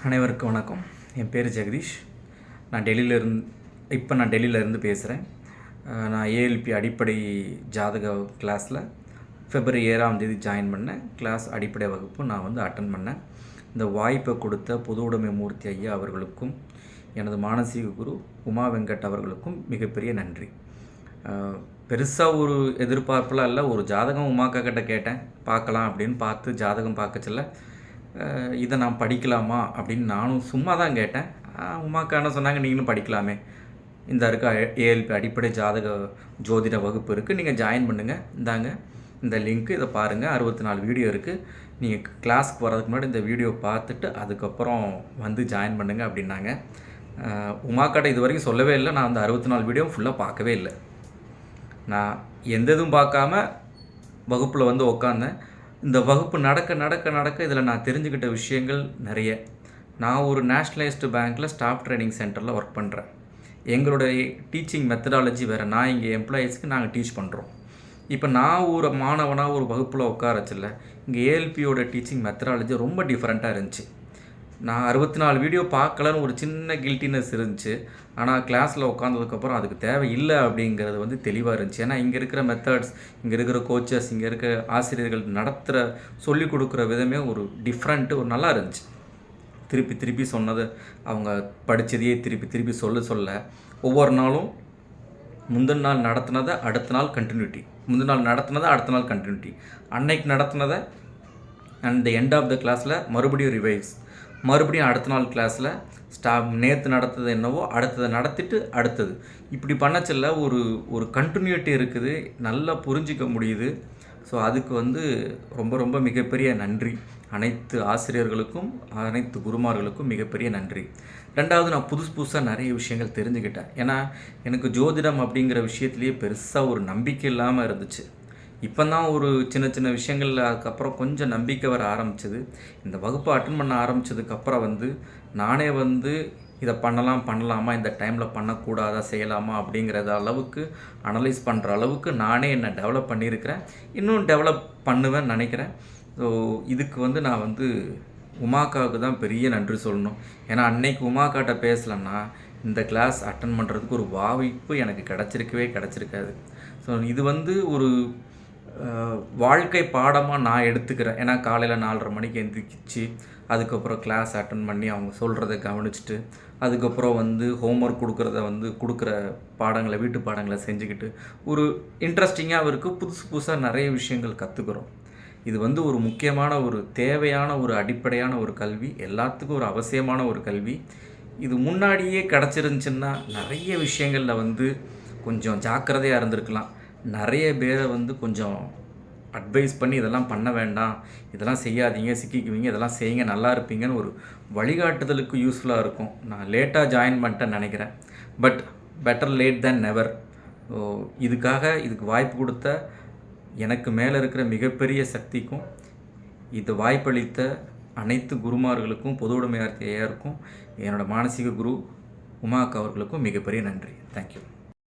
அனைவருக்கும் வணக்கம். என் பேர் ஜெகதீஷ். நான் டெல்லியிலேருந்து பேசுகிறேன். நான் ஏஎல்பி அடிப்படை ஜாதக கிளாஸில் February 7 ஜாயின் பண்ணேன். கிளாஸ் அடிப்படை வகுப்பு நான் அட்டன் பண்ணேன். இந்த வாய்ப்பை கொடுத்த பொதுவுடைமை மூர்த்தி ஐயா அவர்களுக்கும் எனது மானசீக குரு உமா வெங்கட் அவர்களுக்கும் மிகப்பெரிய நன்றி. பெருசாக ஒரு எதிர்பார்ப்புலாம் இல்லை. ஒரு ஜாதகம் உமாக்கா கிட்ட கேட்டேன், பார்க்கலாம் அப்படின்னு பார்த்து ஜாதகம் பார்க்கச்சில்ல இதை நான் படிக்கலாமா அப்படின்னு நானும் சும்மா தான் கேட்டேன். உமாக்கா என்ன சொன்னாங்க, நீங்களும் படிக்கலாமே, இந்த இருக்க ஏஎல்பி அடிப்படை ஜாதக ஜோதிட வகுப்பு இருக்குது, நீங்கள் ஜாயின் பண்ணுங்கள், இந்தாங்க இந்த லிங்க்கு, இதை பாருங்கள், 64 வீடியோ இருக்குது, நீங்கள் கிளாஸ்க்கு வர்றதுக்கு முன்னாடி இந்த வீடியோ பார்த்துட்டு அதுக்கப்புறம் ஜாயின் பண்ணுங்கள் அப்படின்னாங்க. உமாக்காட்ட இது வரைக்கும் சொல்லவே இல்லை. நான் 64 வீடியோ ஃபுல்லாக பார்க்கவே இல்லை. நான் எந்த இதுவும் பார்க்காம வகுப்பில் உட்காந்தேன். இந்த வகுப்பு நடக்க இதில் நான் தெரிஞ்சுக்கிட்ட விஷயங்கள் நிறைய. நான் ஒரு நேஷ்னலைஸ்டு பேங்க்கில் ஸ்டாஃப் ட்ரைனிங் சென்டரில் ஒர்க் பண்ணுறேன். எங்களுடைய டீச்சிங் மெத்தடாலஜி வேறு. நான் இங்கே எம்ப்ளாயீஸ்க்கு நாங்கள் டீச் பண்ணுறோம். இப்போ நான் ஒரு மாணவனாக ஒரு வகுப்பில் உட்காரச்சில்ல, இங்கே ஏஎல்பியோட டீச்சிங் மெத்தடாலஜி ரொம்ப டிஃப்ரெண்ட்டாக இருந்துச்சு. நான் 64 வீடியோ பார்க்கலன்னு ஒரு சின்ன கில்ட்டினஸ் இருந்துச்சு. ஆனால் கிளாஸில் உட்காந்ததுக்கப்புறம் அதுக்கு தேவை இல்லை அப்படிங்கிறது தெளிவாக இருந்துச்சு. ஏன்னா இங்கே இருக்கிற மெத்தட்ஸ், இங்கே இருக்கிற கோச்சஸ், இங்கே இருக்கிற ஆசிரியர்கள் சொல்லிக் கொடுக்குற விதமே ஒரு டிஃப்ரெண்ட்டு, ஒரு நல்லா இருந்துச்சு. திருப்பி சொன்னது, அவங்க படித்ததையே திருப்பி சொல்ல ஒவ்வொரு நாளும் முந்தின நாள் நடத்தினதை அடுத்த நாள் கண்டினியூட்டி, முந்தின நாள் நடத்தினதை அடுத்த நாள் கண்டினியூட்டி, அன்னைக்கு நடத்தினதை and the end of the கிளாஸில் மறுபடியும் ரிவைவ்ஸ், மறுபடியும் அடுத்த நாள் கிளாஸில் நேற்று நடத்தது என்னவோ அடுத்ததை நடத்திட்டு அடுத்தது, இப்படி பண்ணச்சில்ல ஒரு கண்டினியூட்டி இருக்குது, நல்லா புரிஞ்சிக்க முடியுது. ஸோ அதுக்கு ரொம்ப மிகப்பெரிய நன்றி. அனைத்து ஆசிரியர்களுக்கும் அனைத்து குருமார்களுக்கும் மிகப்பெரிய நன்றி. ரெண்டாவது, நான் புதுசாக நிறைய விஷயங்கள் தெரிஞ்சுக்கிட்டேன். ஏன்னா எனக்கு ஜோதிடம் அப்படிங்கிற விஷயத்துலேயே பெருசாக ஒரு நம்பிக்கை இல்லாமல் இருந்துச்சு. இப்போ தான் ஒரு சின்ன விஷயங்கள் அதுக்கப்புறம் கொஞ்சம் நம்பிக்கை வர ஆரம்பிச்சது. இந்த வகுப்பை அட்டன் பண்ண ஆரம்பித்ததுக்கப்புறம் நானே இதை பண்ணலாமா, இந்த டைமில் பண்ணக்கூடாதா, செய்யலாமா அப்படிங்கிறத அளவுக்கு அனலைஸ் பண்ணுற அளவுக்கு நானே என்னை டெவலப் பண்ணியிருக்கிறேன். இன்னும் டெவலப் பண்ணுவேன்னு நினைக்கிறேன். ஸோ இதுக்கு நான் உமாக்காவுக்கு தான் பெரிய நன்றி சொல்லணும். ஏன்னா அன்னைக்கு உமாக்காட்ட பேசலைன்னா இந்த கிளாஸ் அட்டன் பண்ணுறதுக்கு ஒரு வாய்ப்பு எனக்கு கிடச்சிருக்காது. ஸோ இது ஒரு வாழ்க்கை பாடமாக நான் எடுத்துக்கிறேன். ஏன்னா காலையில் 4:30 மணிக்கு எந்திரிச்சு அதுக்கப்புறம் கிளாஸ் அட்டன் பண்ணி அவங்க சொல்கிறத கவனிச்சுட்டு அதுக்கப்புறம் ஹோம்ஒர்க் கொடுக்குற பாடங்களை, வீட்டு பாடங்களை செஞ்சுக்கிட்டு ஒரு இன்ட்ரெஸ்டிங்காக இருக்குது. புதுசாக நிறைய விஷயங்கள் கற்றுக்குறோம். இது ஒரு முக்கியமான, ஒரு தேவையான, ஒரு அடிப்படையான ஒரு கல்வி, எல்லாத்துக்கும் ஒரு அவசியமான ஒரு கல்வி. இது முன்னாடியே கிடச்சிருந்துச்சுன்னா நிறைய விஷயங்களில் கொஞ்சம் ஜாக்கிரதையாக இருந்திருக்கலாம். நிறைய பேரை கொஞ்சம் அட்வைஸ் பண்ணி இதெல்லாம் பண்ண வேண்டாம், இதெல்லாம் செய்யாதீங்க, சிக்கிக்குவீங்க, இதெல்லாம் செய்யுங்க, நல்லா இருப்பீங்கன்னு ஒரு வழிகாட்டுதலுக்கு யூஸ்ஃபுல்லாக இருக்கும். நான் லேட்டாக ஜாயின் பண்ணிட்டேன்னு நினைக்கிறேன். But better late than never. இதுக்கு வாய்ப்பு கொடுத்த எனக்கு மேலே இருக்கிற மிகப்பெரிய சக்திக்கும், இது வாய்ப்பளித்த அனைத்து குருமார்களுக்கும், பொதுவுடைமையார்த்தியாருக்கும், என்னோடய மானசீக குரு உமாக்கா அவர்களுக்கும் மிகப்பெரிய நன்றி. தேங்க்யூ.